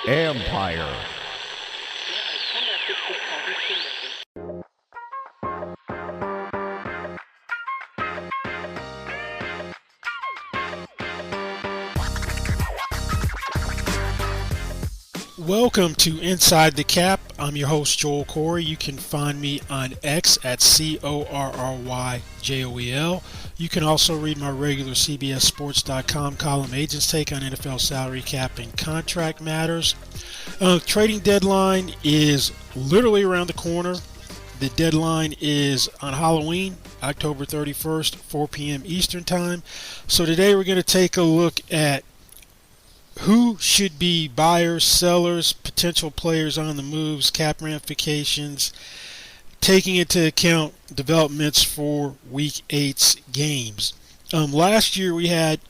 Empire. Welcome to Inside the Cap. I'm your host, Joel Corey. You can find me on X at CORRYJOEL. You can also read my regular CBSSports.com column, Agents Take on NFL salary cap and contract matters. Trading deadline is literally around the corner. The deadline is on Halloween, October 31st, 4 p.m. Eastern Time. So today we're going to take a look at who should be buyers, sellers, potential players on the moves, cap ramifications, taking into account developments for Week 8's games. Last year we had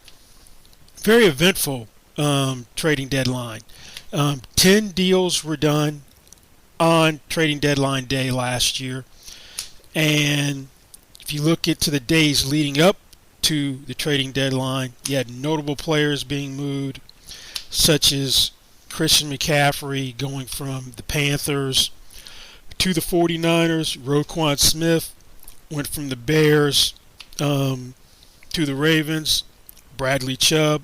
very eventful trading deadline. 10 deals were done on trading deadline day last year. And if you look to the days leading up to the trading deadline, you had notable players being moved, such as Christian McCaffrey going from the Panthers to the 49ers. Roquan Smith went from the Bears to the Ravens. Bradley Chubb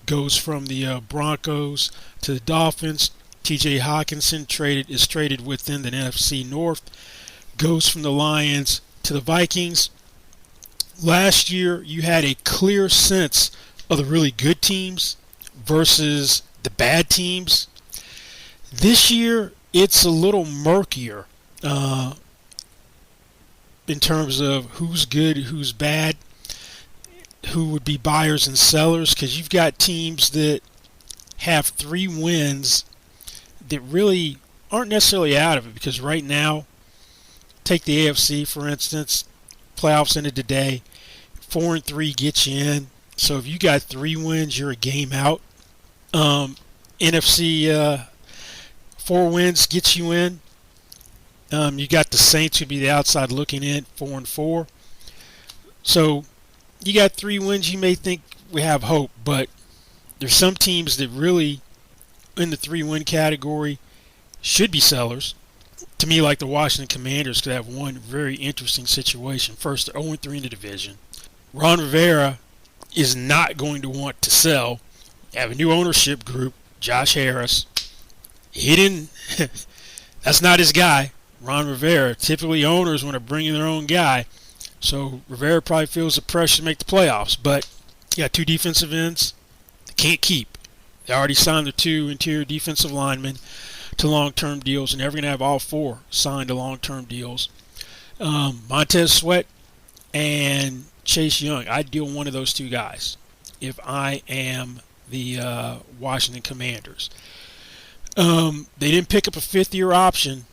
goes from the Broncos to the Dolphins. TJ Hawkinson is traded within the NFC North, goes from the Lions to the Vikings. Last year, you had a clear sense of the really good teams versus the bad teams. This year, it's a little murkier in terms of who's good, who's bad, who would be buyers and sellers, because you've got teams that have 3 wins that really aren't necessarily out of it, because right now, take the AFC for instance, playoffs ended today, 4-3 gets you in. So if you got 3 wins, you're a game out. NFC 4 wins gets you in. You got the Saints who'd be the outside looking in, 4-4. So you got 3 wins, you may think we have hope, but there's some teams that really in the 3-win category should be sellers. To me, like the Washington Commanders could have one very interesting situation. First, they're 0-3 in the division. Ron Rivera is not going to want to sell. You have a new ownership group, Josh Harris. He didn't. That's not his guy, Ron Rivera. Typically, owners want to bring in their own guy. So Rivera probably feels the pressure to make the playoffs. But you got 2 defensive ends they can't keep. They already signed their 2 interior defensive linemen to long-term deals, and they're going to have all 4 signed to long-term deals. Montez Sweat and Chase Young. I'd deal one of those 2 guys if I am the Washington Commanders. They didn't pick up a 5th-year option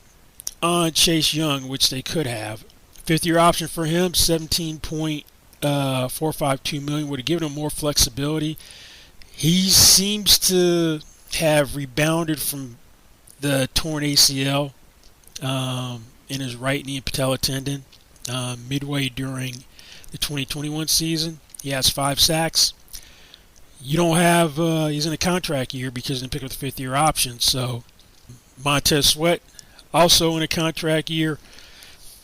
on Chase Young, which they could have. 5th-year option for him, $17.452 million, would have given him more flexibility. He seems to have rebounded from the torn ACL in his right knee and patella tendon midway during the 2021 season. He has 5 sacks. You don't have, he's in a contract year because he didn't pick up the 5th-year option. So Montez Sweat also in a contract year.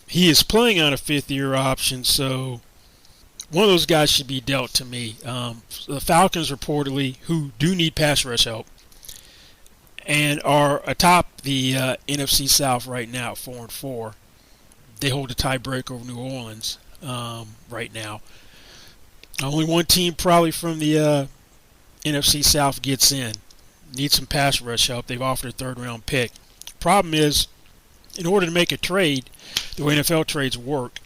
He is playing on a 5th-year option, so one of those guys should be dealt to me. The Falcons reportedly, who do need pass rush help, and are atop the NFC South right now, 4-4. They hold a tiebreak over New Orleans right now. Only one team probably from the NFC South gets in. Needs some pass rush help. They've offered a 3rd-round pick. Problem is, in order to make a trade, the way NFL trades work,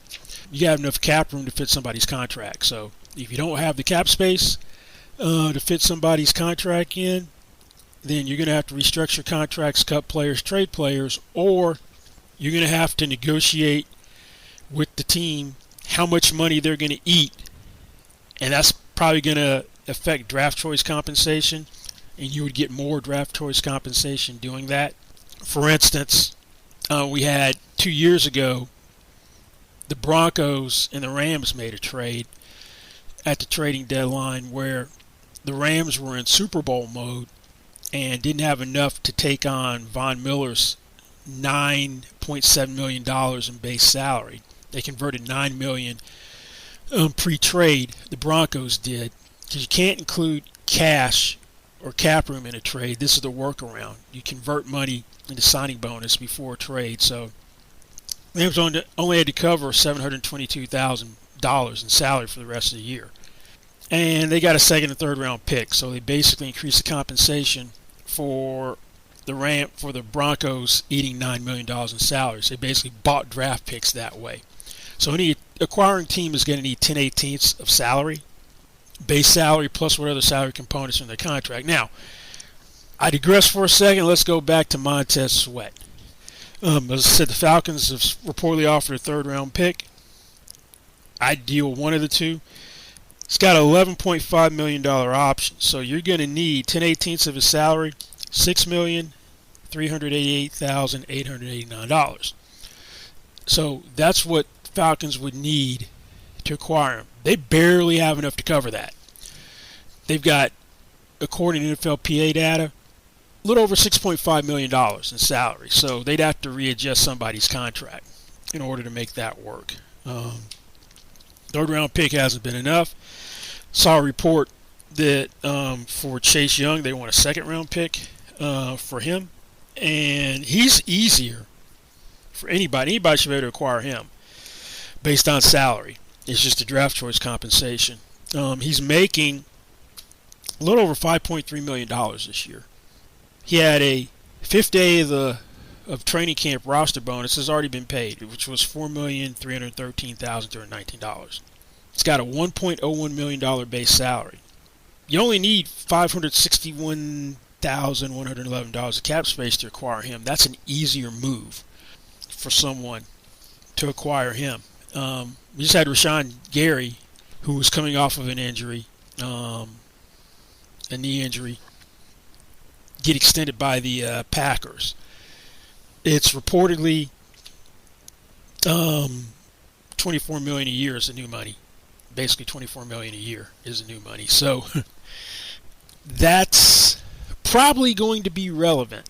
you have enough cap room to fit somebody's contract. So if you don't have the cap space to fit somebody's contract in, then you're going to have to restructure contracts, cut players, trade players, or you're going to have to negotiate with the team how much money they're going to eat. And that's probably going to affect draft choice compensation, and you would get more draft choice compensation doing that. For instance, we had 2 years ago, the Broncos and the Rams made a trade at the trading deadline where the Rams were in Super Bowl mode and didn't have enough to take on Von Miller's $9.7 million in base salary. They converted $9 million pre-trade. The Broncos did, because you can't include cash or cap room in a trade. This is the workaround. You convert money into signing bonus before trade. So Rams only had to cover $722,000 in salary for the rest of the year. And they got a second and third round pick. So they basically increased the compensation for the Broncos eating $9 million in salaries. They basically bought draft picks that way. So any acquiring team is going to need 10/18 of salary, base salary plus what other salary components are in their contract. Now, I digress for a second. Let's go back to Montez Sweat. As I said, the Falcons have reportedly offered a third-round pick. I'd deal one of the two. It's got an $11.5 million option, so you're going to need 10/18 of his salary, $6,388,889. So that's what Falcons would need to acquire him. They barely have enough to cover that. They've got, according to NFLPA data, a little over $6.5 million in salary. So they'd have to readjust somebody's contract in order to make that work. Third round pick hasn't been enough. Saw a report that for Chase Young, they want a second round pick for him. And he's easier for anybody. Anybody should be able to acquire him based on salary. It's just a draft choice compensation. He's making a little over $5.3 million this year. He had a fifth day of training camp roster bonus has already been paid, which was $4,313,319. It's got a $1.01 million base salary. You only need $561,111 of cap space to acquire him. That's an easier move for someone to acquire him. We just had Rashawn Gary, who was coming off of an injury, a knee injury, get extended by the Packers. It's reportedly $24 million a year is the new money. Basically, $24 million a year is the new money. So that's probably going to be relevant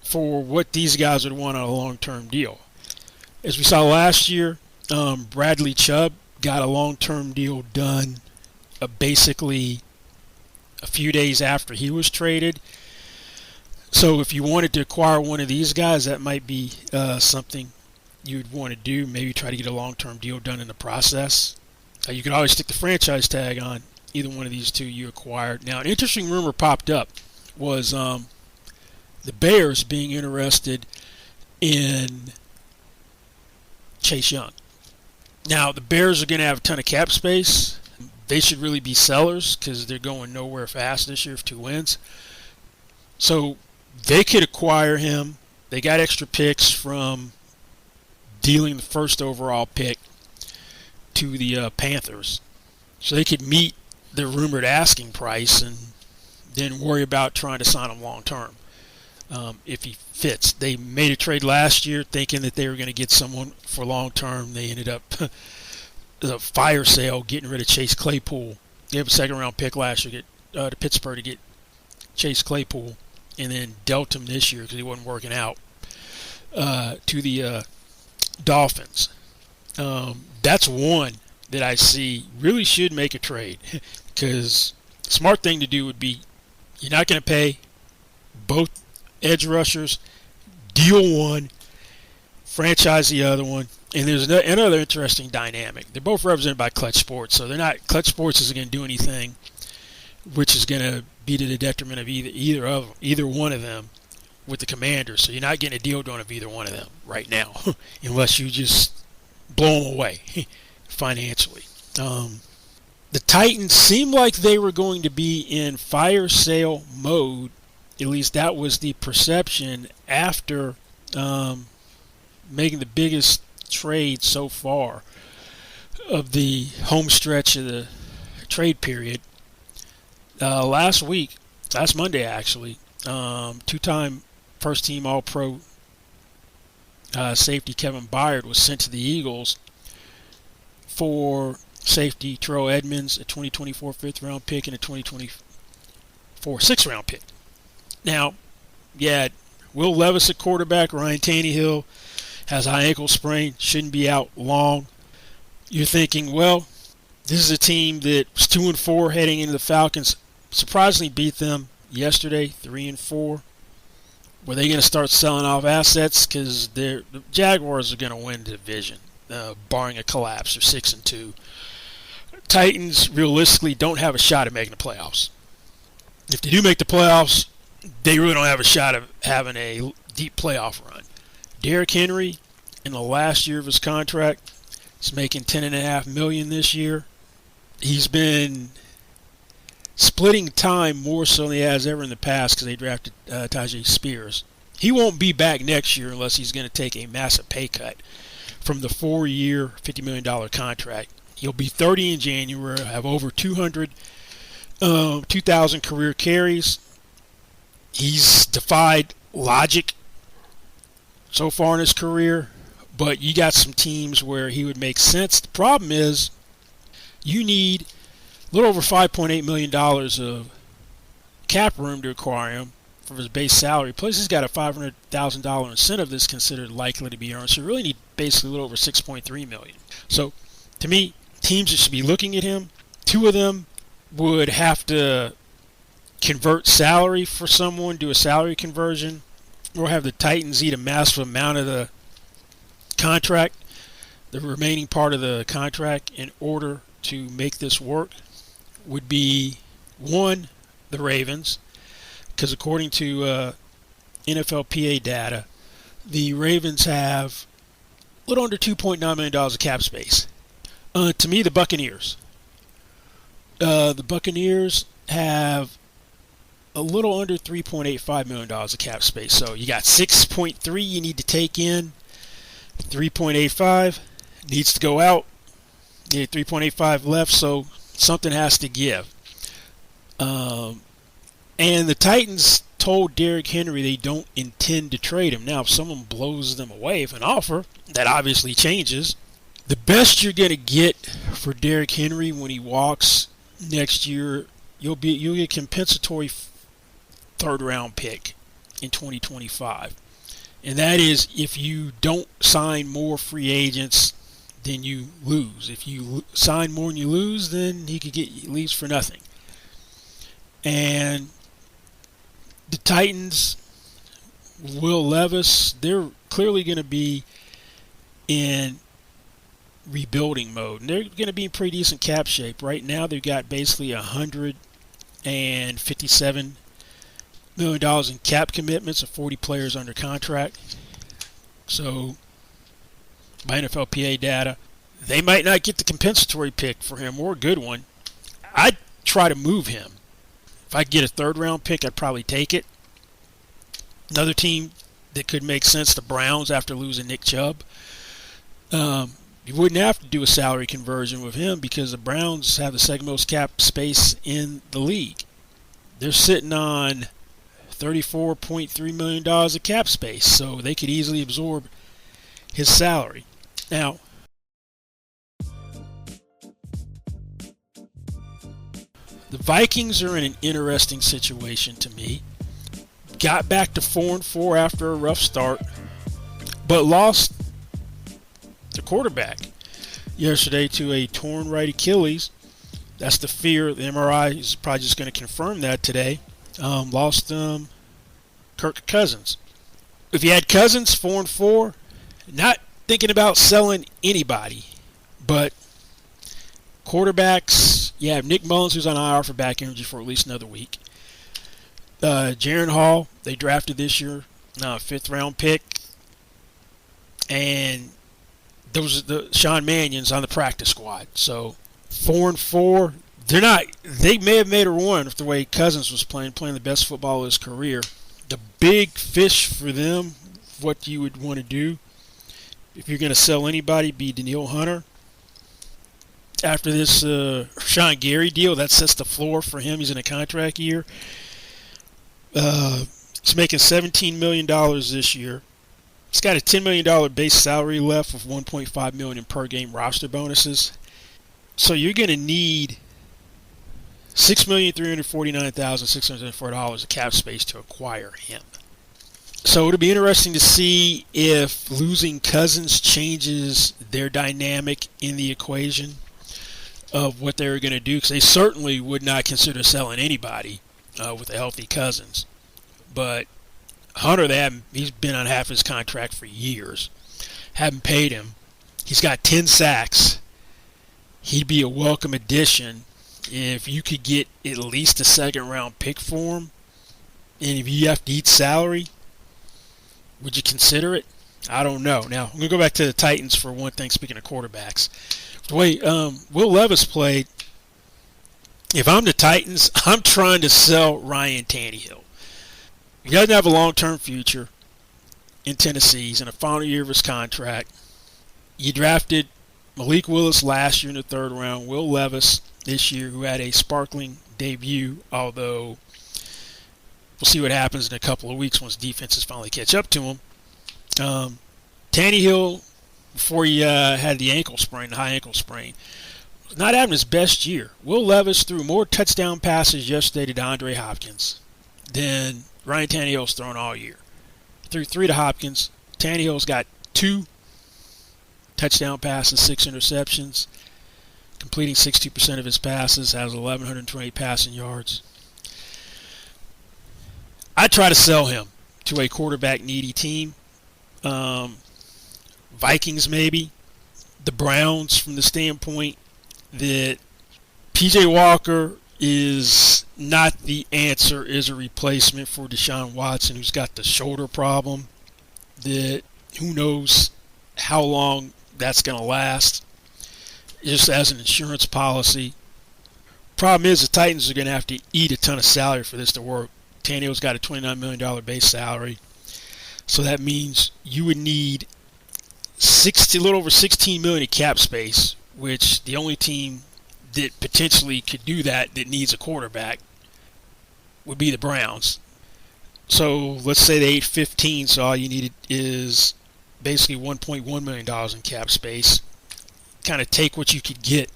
for what these guys would want on a long-term deal. As we saw last year, Bradley Chubb got a long-term deal done basically a few days after he was traded. So if you wanted to acquire one of these guys, that might be something you would want to do. Maybe try to get a long-term deal done in the process. You could always stick the franchise tag on either one of these two you acquired. Now, an interesting rumor popped up was the Bears being interested in Chase Young. Now, the Bears are going to have a ton of cap space. They should really be sellers because they're going nowhere fast this year for 2 wins. So they could acquire him. They got extra picks from dealing the first overall pick to the Panthers. So they could meet the rumored asking price and then worry about trying to sign him long term if he fits. They made a trade last year thinking that they were going to get someone for long term. They ended up a fire sale getting rid of Chase Claypool. They have a second round pick last year to Pittsburgh to get Chase Claypool, and then dealt him this year because he wasn't working out to the Dolphins. That's one that I see really should make a trade because smart thing to do would be you're not going to pay both edge rushers, deal one, franchise the other one, and there's another interesting dynamic. They're both represented by Clutch Sports, so Clutch Sports isn't going to do anything which is going to be to the detriment of either one of them with the Commanders. So you're not getting a deal done of either one of them right now, unless you just blow them away financially. The Titans seemed like they were going to be in fire sale mode. At least that was the perception after making the biggest trade so far of the home stretch of the trade period. Last Monday actually, two-time first-team All-Pro safety Kevin Byard was sent to the Eagles for safety Terrell Edmonds, a 2024 fifth-round pick, and a 2024 sixth-round pick. Now, yeah, Will Levis at quarterback, Ryan Tannehill has high ankle sprain, shouldn't be out long. You're thinking, well, this is a team that was 2-4 heading into the Falcons. Surprisingly beat them yesterday, 3-4. Were they going to start selling off assets? Because the Jaguars are going to win the division, barring a collapse. They're 6-2. Titans realistically don't have a shot at making the playoffs. If they do make the playoffs, they really don't have a shot of having a deep playoff run. Derrick Henry, in the last year of his contract, is making $10.5 million this year. He's been splitting time more so than he has ever in the past because they drafted Tajay Spears. He won't be back next year unless he's going to take a massive pay cut from the 4-year, $50 million contract. He'll be 30 in January, have over 2,000 career carries. He's defied logic so far in his career, but you got some teams where he would make sense. The problem is you need a little over $5.8 million of cap room to acquire him for his base salary. Plus, he's got a $500,000 incentive that's considered likely to be earned. So you really need basically a little over $6.3 million. So, to me, teams that should be looking at him, two of them would have to convert salary for someone, do a salary conversion, or have the Titans eat a massive amount of the contract, the remaining part of the contract, in order to make this work. Would be one, the Ravens, because according to NFLPA data, the Ravens have a little under $2.9 million of cap space. To me, the Buccaneers. The Buccaneers have a little under $3.85 million of cap space. So you got 6.3 you need to take in. 3.85 needs to go out. You have 3.85 left, so something has to give. And the Titans told Derrick Henry they don't intend to trade him. Now, if someone blows them away with an offer, that obviously changes. The best you're going to get for Derrick Henry when he walks next year, you'll get a compensatory third-round pick in 2025. And that is if you don't sign more free agents than you lose. If you sign more than you lose, then he leaves for nothing. And the Titans, Will Levis, they're clearly going to be in rebuilding mode. And they're going to be in pretty decent cap shape. Right now they've got basically $157 million in cap commitments of 40 players under contract. So, by NFLPA data, they might not get the compensatory pick for him or a good one. I'd try to move him. If I get a third-round pick, I'd probably take it. Another team that could make sense, the Browns, after losing Nick Chubb. You wouldn't have to do a salary conversion with him because the Browns have the second most cap space in the league. They're sitting on $34.3 million of cap space, so they could easily absorb his salary. Now, the Vikings are in an interesting situation to me. Got back to 4-4 after a rough start, but lost the quarterback yesterday to a torn right Achilles. That's the fear. The MRI is probably just going to confirm that today. Lost Kirk Cousins. If you had Cousins 4-4, not thinking about selling anybody, but quarterbacks, you have Nick Mullins, who's on IR for back injury for at least another week. Jaron Hall, they drafted this year, now a fifth-round pick. And those are the Sean Mannion's on the practice squad. So 4-4, they may have made a run if the way Cousins was playing the best football of his career. The big fish for them, what you would want to do if you're going to sell anybody, be Danielle Hunter. After this Sean Gary deal, that sets the floor for him. He's in a contract year. He's making $17 million this year. He's got a $10 million base salary left with $1.5 million in per game roster bonuses. So you're going to need $6,349,604 of cap space to acquire him. So it'll be interesting to see if losing Cousins changes their dynamic in the equation of what they were going to do, because they certainly would not consider selling anybody with a healthy Cousins. But Hunter, he's been on half his contract for years. Haven't paid him. He's got 10 sacks. He'd be a welcome addition if you could get at least a second-round pick for him. And if you have to eat salary, would you consider it? I don't know. Now, I'm going to go back to the Titans for one thing, speaking of quarterbacks. The way Will Levis played, if I'm the Titans, I'm trying to sell Ryan Tannehill. He doesn't have a long-term future in Tennessee. He's in the final year of his contract. You drafted Malik Willis last year in the third round, Will Levis this year, who had a sparkling debut, although we'll see what happens in a couple of weeks once defenses finally catch up to him. Tannehill, before he had the high ankle sprain, was not having his best year. Will Levis threw more touchdown passes yesterday to DeAndre Hopkins than Ryan Tannehill's thrown all year. Threw 3 to Hopkins. Tannehill's got 2 touchdown passes, 6 interceptions, completing 60% of his passes, has 1,120 passing yards. I try to sell him to a quarterback-needy team. Vikings, maybe. The Browns, from the standpoint that P.J. Walker is not the answer as a replacement for Deshaun Watson, who's got the shoulder problem that who knows how long that's going to last, just as an insurance policy. Problem is the Titans are going to have to eat a ton of salary for this to work. Tannehill's got a $29 million base salary, so that means you would need a little over $16 million in cap space, which the only team that potentially could do that needs a quarterback would be the Browns. So let's say they ate 15, so all you needed is basically $1.1 million in cap space. Kind of take what you could get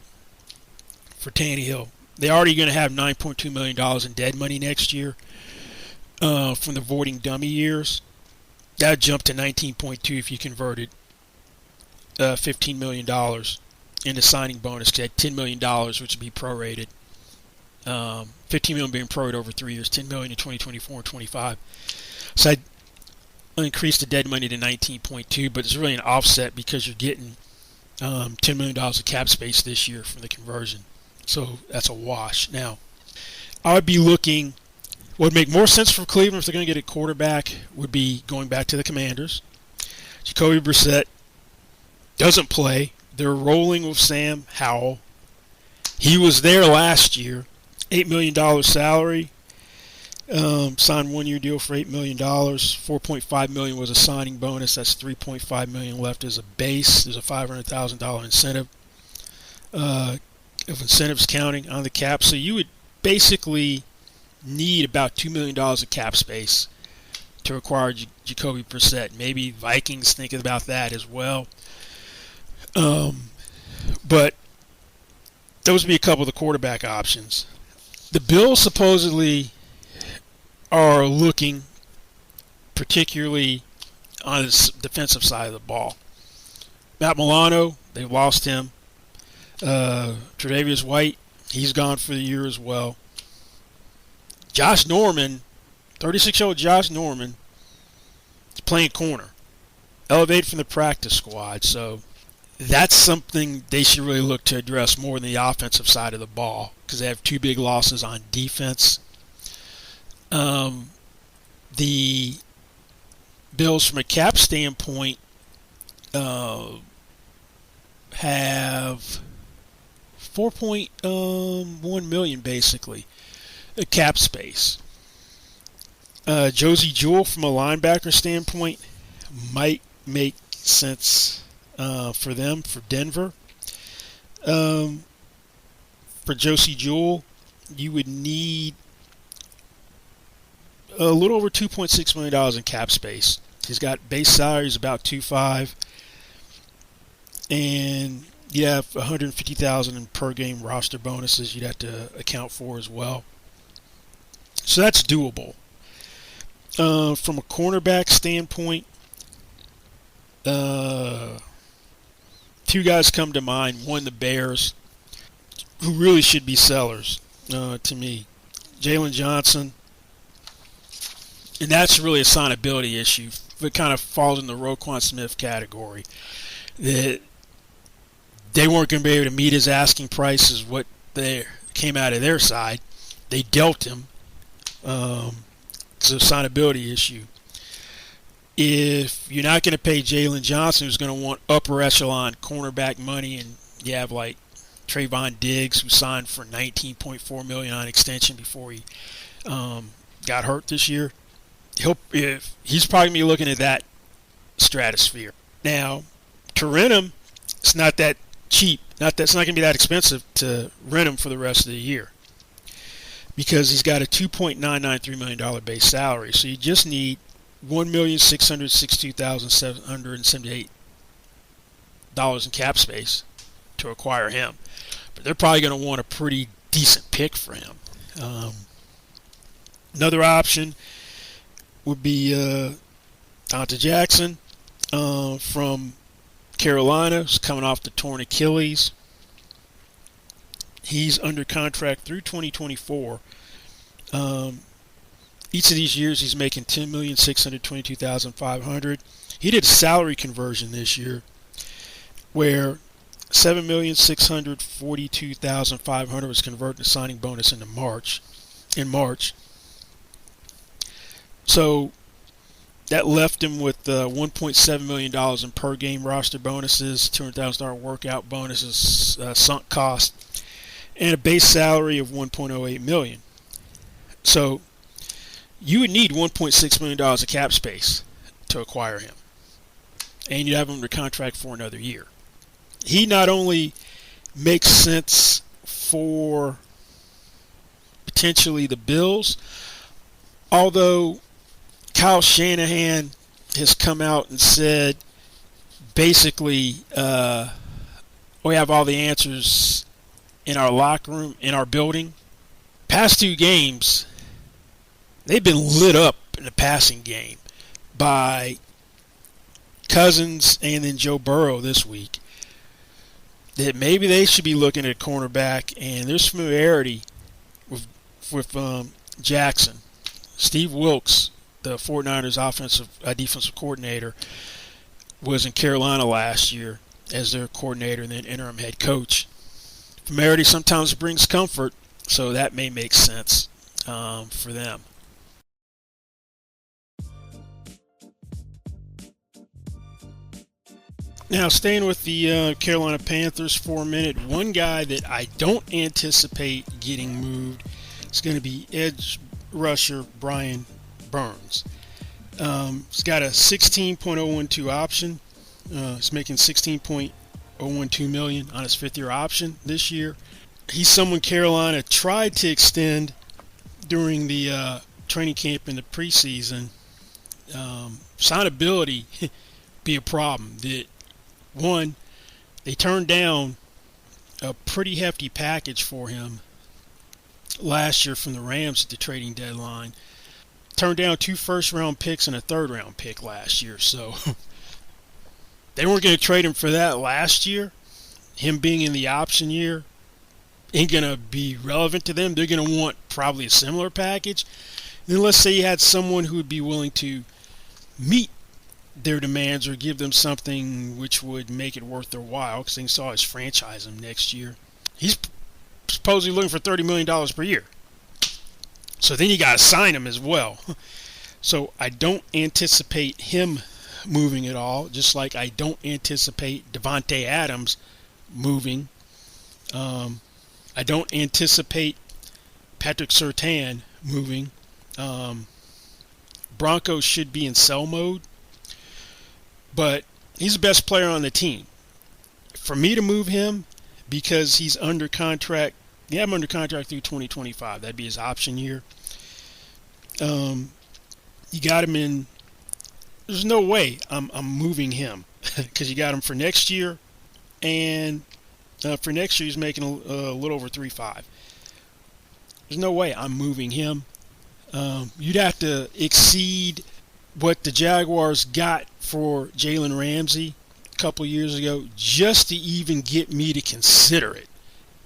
for Tannehill. They're already going to have $9.2 million in dead money next year from the voiding dummy years. That would jump to 19.2 if you converted $15 million into signing bonus, because $10 million, which would be prorated. $15 million being prorated over 3 years, $10 million in 2024 and 25. So I'd increase the dead money to 19.2, but it's really an offset because you're getting $10 million of cap space this year from the conversion. So that's a wash. Now, I would be looking, what would make more sense for Cleveland if they're going to get a quarterback would be going back to the Commanders. Jacoby Brissett doesn't play. They're rolling with Sam Howell. He was there last year. $8 million salary. Signed 1-year deal for $8 million. $4.5 million was a signing bonus. That's $3.5 million left as a base. There's a $500,000 incentive of incentives counting on the cap. So you would basically need about $2 million of cap space to acquire Jacoby Brissett. Maybe Vikings thinking about that as well. But those would be a couple of the quarterback options. The Bills supposedly are looking particularly on the defensive side of the ball. Matt Milano, they've lost him. Tre'Davious White, he's gone for the year as well. Josh Norman, 36-year-old Josh Norman, is playing corner. Elevated from the practice squad, so that's something they should really look to address more than the offensive side of the ball, because they have 2 big losses on defense. The Bills, from a cap standpoint, have $4.1 million basically a cap space. Josie Jewell, from a linebacker standpoint, might make sense for them, for Denver. For Josie Jewell, you would need a little over $2.6 million in cap space. He's got base salaries about $2.5, and You have 150,000 in per game roster bonuses you'd have to account for as well. So that's doable. From a cornerback standpoint, two guys come to mind. One, the Bears, who really should be sellers to me. Jalen Johnson, and that's really a signability issue. It kind of falls in the Roquan Smith category. That they weren't going to be able to meet his asking price is what they came out of their side. They dealt him. It's a signability issue. If you're not going to pay Jalen Johnson, who's going to want upper echelon cornerback money, and you have like Trayvon Diggs, who signed for $19.4 million on extension before he got hurt this year, he's probably going to be looking at that stratosphere. Now, to rent him, it's not that cheap. It's not going to be that expensive to rent him for the rest of the year, because he's got a $2.993 million base salary. So you just need $1,662,778 in cap space to acquire him. But they're probably going to want a pretty decent pick for him. Another option would be Donta Jackson from Carolina. He's coming off the torn Achilles. He's under contract through 2024. Each of these years, he's making $10,622,500. He did a salary conversion this year, where $7,642,500 was converted to signing bonus in March. So that left him with $1.7 million in per game roster bonuses, $200,000 workout bonuses, sunk cost, and a base salary of $1.08 million. So you would need $1.6 million of cap space to acquire him, and you'd have him under contract for another year. He not only makes sense for potentially the Bills, although Kyle Shanahan has come out and said basically we have all the answers in our locker room, in our building. Past two games, they've been lit up in the passing game by Cousins and then Joe Burrow this week. That maybe they should be looking at cornerback, and there's familiarity with Jackson. Steve Wilkes, the 49ers defensive coordinator, was in Carolina last year as their coordinator and then interim head coach. Familiarity sometimes brings comfort, so that may make sense for them. Now, staying with the Carolina Panthers for a minute, one guy that I don't anticipate getting moved is going to be edge rusher Brian Burns. He's got a 16.012 option. He's making $16.012 million on his fifth-year option this year. He's someone Carolina tried to extend during the training camp in the preseason. Signability be a problem. One, they turned down a pretty hefty package for him last year from the Rams at the trading deadline. Turned down 2 first-round picks and a third-round pick last year. So they weren't going to trade him for that last year. Him being in the option year ain't going to be relevant to them. They're going to want probably a similar package. And then let's say you had someone who would be willing to meet their demands or give them something which would make it worth their while, because they can always franchise him next year. He's supposedly looking for $30 million per year. So then you got to sign him as well. So I don't anticipate him moving at all, just like I don't anticipate Devontae Adams moving. I don't anticipate Patrick Surtain moving. Broncos should be in sell mode, but he's the best player on the team. For me to move him, because he's under contract, you have him under contract through 2025. That'd be his option year. You got him in. There's no way I'm moving him because you got him for next year, and For next year, he's making a little over 3.5. There's no way I'm moving him. You'd have to exceed what the Jaguars got for Jalen Ramsey a couple years ago just to even get me to consider it.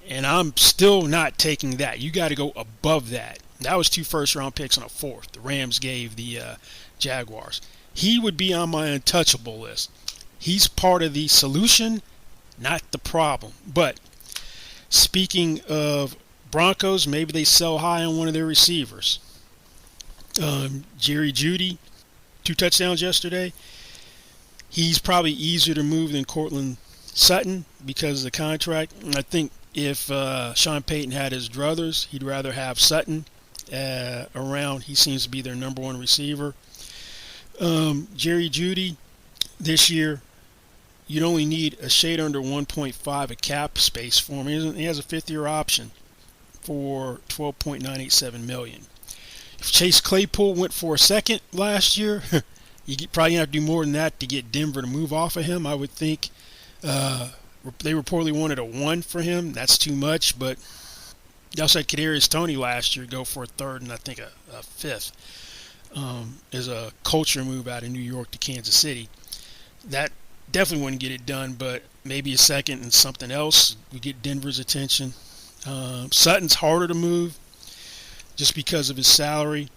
And I'm still not taking that. You got to go above that. That was 2 first-round picks and a fourth the Rams gave the Jaguars. He would be on my untouchable list. He's part of the solution, not the problem. But speaking of Broncos, maybe they sell high on one of their receivers. Jerry Jeudy, 2 touchdowns yesterday. He's probably easier to move than Courtland Sutton because of the contract. I think if Sean Payton had his druthers, he'd rather have Sutton around. He seems to be their number 1 receiver. Jerry Jeudy, this year, you'd only need a shade under 1.5 of cap space for him. He has a 5th-year option for $12.987 million. If Chase Claypool went for a second last year, you probably have to do more than that to get Denver to move off of him. I would think they reportedly wanted a 1 for him. That's too much, but they also had Kadarius Toney last year go for a 3rd and I think a 5th. As a culture move out of New York to Kansas City. That definitely wouldn't get it done, but maybe a 2nd and something else would get Denver's attention. Sutton's harder to move just because of his salary.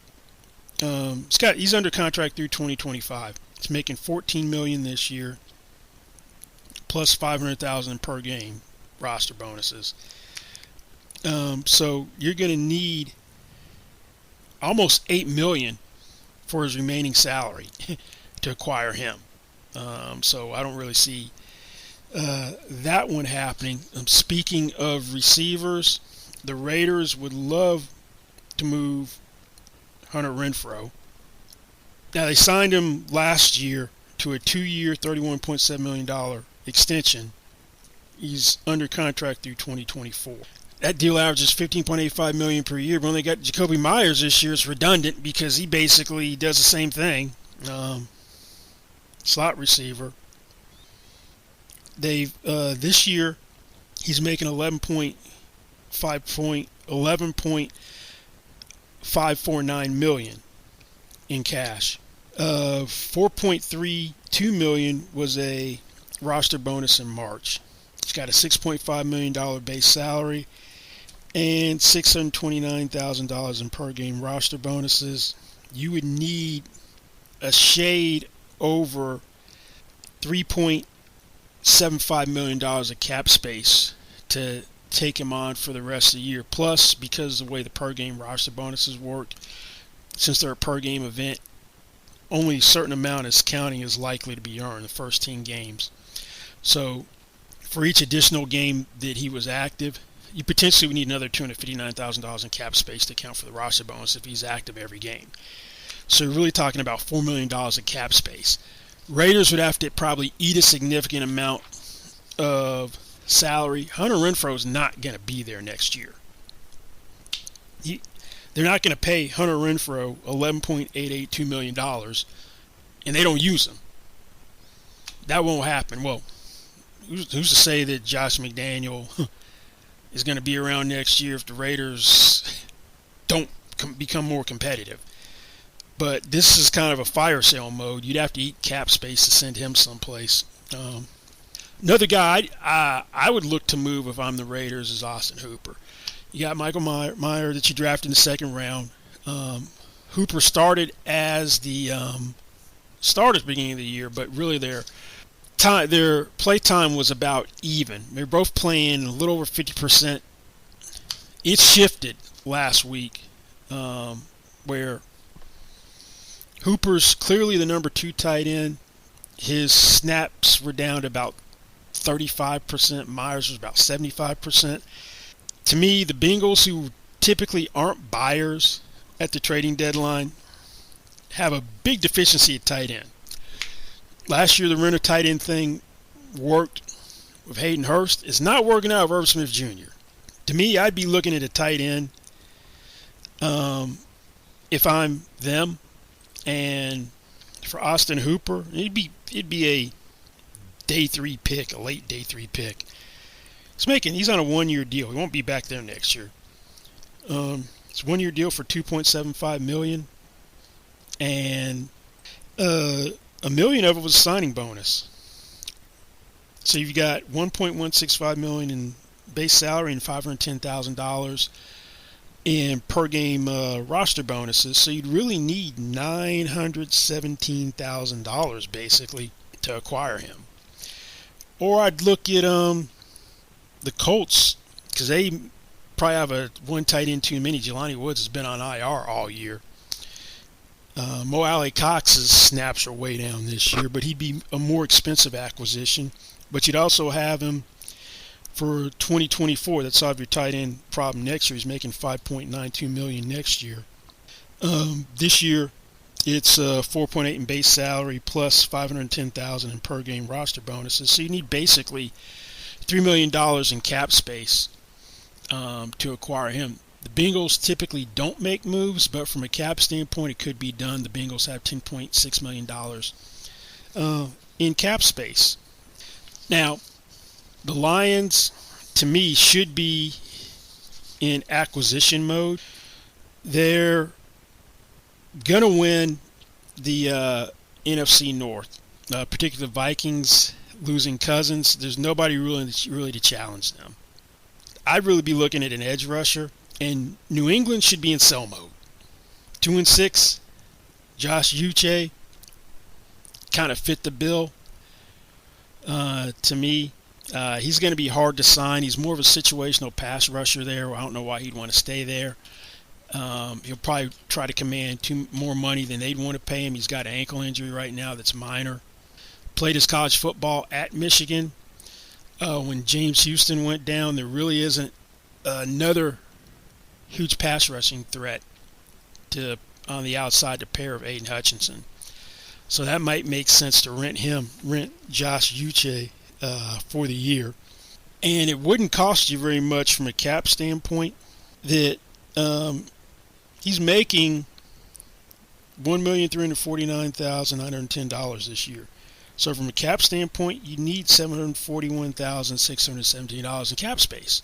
He's under contract through 2025. He's making $14 million this year, plus $500,000 per game roster bonuses. So you're going to need almost $8 million for his remaining salary to acquire him. So I don't really see that one happening. Speaking of receivers, the Raiders would love to move Hunter Renfrow. Now, they signed him last year to a 2-year, $31.7 million extension. He's under contract through 2024. That deal averages $15.85 million per year, but when they got Jacoby Myers this year, it's redundant because he basically does the same thing. Slot receiver. This year he's making $11.549 million in cash. $4.32 million was a roster bonus in March. He's got a $6.5 million base salary and $629,000 in per game roster bonuses. You would need a shade over $3.75 million of cap space to take him on for the rest of the year. Plus, because of the way the per game roster bonuses work, since they're a per game event, only a certain amount is counting as likely to be earned the first 10 games. So for each additional game that he was active, you potentially would need another $259,000 in cap space to account for the roster bonus if he's active every game. So you're really talking about $4 million of cap space. Raiders would have to probably eat a significant amount of salary. Hunter Renfrow is not going to be there next year. They're not going to pay Hunter Renfrow $11.882 million, and they don't use him. That won't happen. Well, who's to say that Josh McDaniel is going to be around next year if the Raiders don't become more competitive? But this is kind of a fire sale mode. You'd have to eat cap space to send him someplace. Another guy I would look to move if I'm the Raiders is Austin Hooper. You got Michael Meyer that you drafted in the 2nd round. Hooper started as the starter at the beginning of the year, but really their play time was about even. They were both playing a little over 50%. It shifted last week where Hooper's clearly the number 2 tight end. His snaps were down to about 35%. Myers was about 75%. To me, the Bengals, who typically aren't buyers at the trading deadline, have a big deficiency at tight end. Last year, the renter tight end thing worked with Hayden Hurst. It's not working out with Irv Smith Jr. To me, I'd be looking at a tight end if I'm them. And for Austin Hooper, it'd be a day 3 pick, a late day 3 pick. He's on a 1 year deal. He won't be back there next year. It's a 1 year deal for $2.75 million, and $1 million of it was a signing bonus. So you've got $1.165 million in base salary and $510,000 in per game roster bonuses. So you'd really need $917,000 basically to acquire him. Or I'd look at the Colts, because they probably have one tight end too many. Jelani Woods has been on IR all year. Mo Alley Cox's snaps are way down this year, but he'd be a more expensive acquisition. But you'd also have him for 2024. That'd solve your tight end problem next year. He's making $5.92 million next year. This year, it's 4.8 in base salary plus $510,000 in per game roster bonuses. So you need basically $3 million in cap space to acquire him. The Bengals typically don't make moves, but from a cap standpoint, it could be done. The Bengals have $10.6 million in cap space. Now, the Lions, to me, should be in acquisition mode. They're going to win the NFC North, particularly the Vikings losing Cousins. There's nobody really to challenge them. I'd really be looking at an edge rusher, and New England should be in sell mode. 2-6, Josh Uche kind of fit the bill to me. He's going to be hard to sign. He's more of a situational pass rusher there. I don't know why he'd want to stay there. He'll probably try to command more money than they'd want to pay him. He's got an ankle injury right now that's minor. Played his college football at Michigan. When James Houston went down, there really isn't another huge pass rushing threat on the outside to pair of Aiden Hutchinson. So that might make sense to rent Josh Uche for the year. And it wouldn't cost you very much from a cap standpoint. That he's making $1,349,910 this year. So from a cap standpoint, you need $741,617 in cap space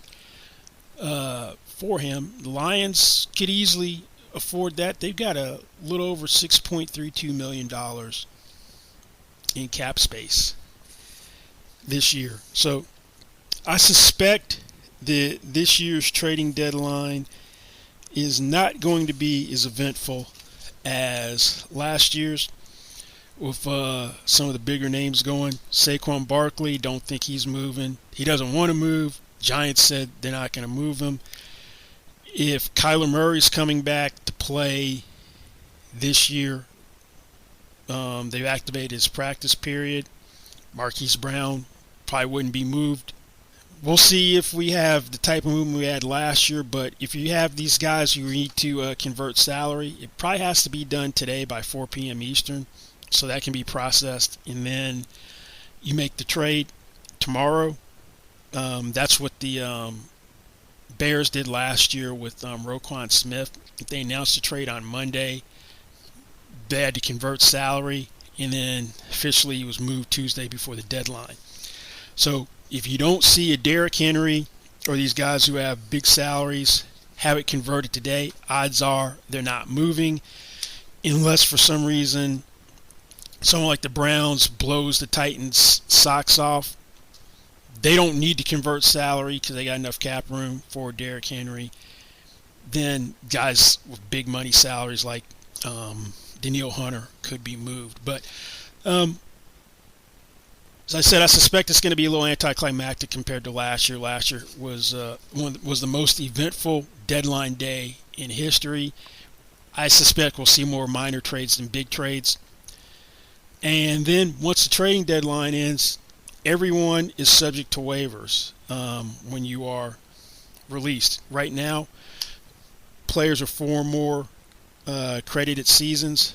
for him. The Lions could easily afford that. They've got a little over $6.32 million in cap space this year. So I suspect that this year's trading deadline is not going to be as eventful as last year's, with some of the bigger names going. Saquon Barkley, don't think he's moving. He doesn't want to move. Giants said they're not going to move him. If Kyler Murray's coming back to play this year, they've activated his practice period. Marquise Brown probably wouldn't be moved. We'll see if we have the type of movement we had last year, but if you have these guys who need to convert salary, it probably has to be done today by 4 p.m. Eastern, so that can be processed, and then you make the trade tomorrow. That's what the Bears did last year with Roquan Smith. They announced the trade on Monday. They had to convert salary, and then officially he was moved Tuesday before the deadline. So if you don't see a Derrick Henry or these guys who have big salaries have it converted today, odds are they're not moving, unless for some reason someone like the Browns blows the Titans' socks off. They don't need to convert salary because they got enough cap room for Derrick Henry. Then guys with big money salaries like Danielle Hunter could be moved. But as I said, I suspect it's going to be a little anticlimactic compared to last year. Last year was the most eventful deadline day in history. I suspect we'll see more minor trades than big trades. And then once the trading deadline ends, everyone is subject to waivers when you are released. Right now, players are 4 more credited seasons,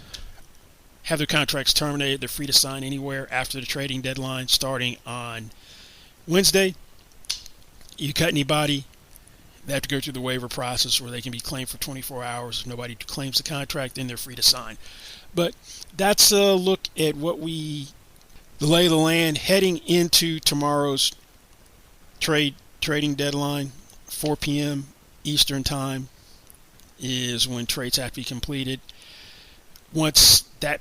have their contracts terminated. They're free to sign anywhere after the trading deadline starting on Wednesday. You cut anybody, they have to go through the waiver process where they can be claimed for 24 hours. If nobody claims the contract, then they're free to sign. But that's a look at the lay of the land heading into tomorrow's trade trading deadline, 4 p.m. Eastern time, is when trades have to be completed. Once that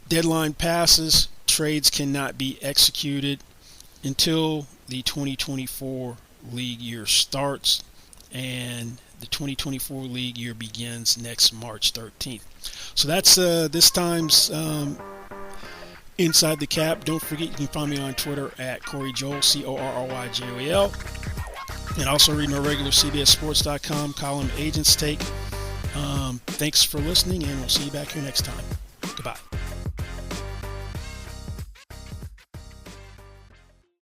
deadline passes, trades cannot be executed until the 2024 league year starts, and the 2024 league year begins next March 13th. So that's this time's Inside the Cap. Don't forget, you can find me on Twitter at Corey Joel, CORRYJOEL, and also read my regular CBSSports.com column, Agents Take. Thanks for listening, and we'll see you back here next time. Goodbye.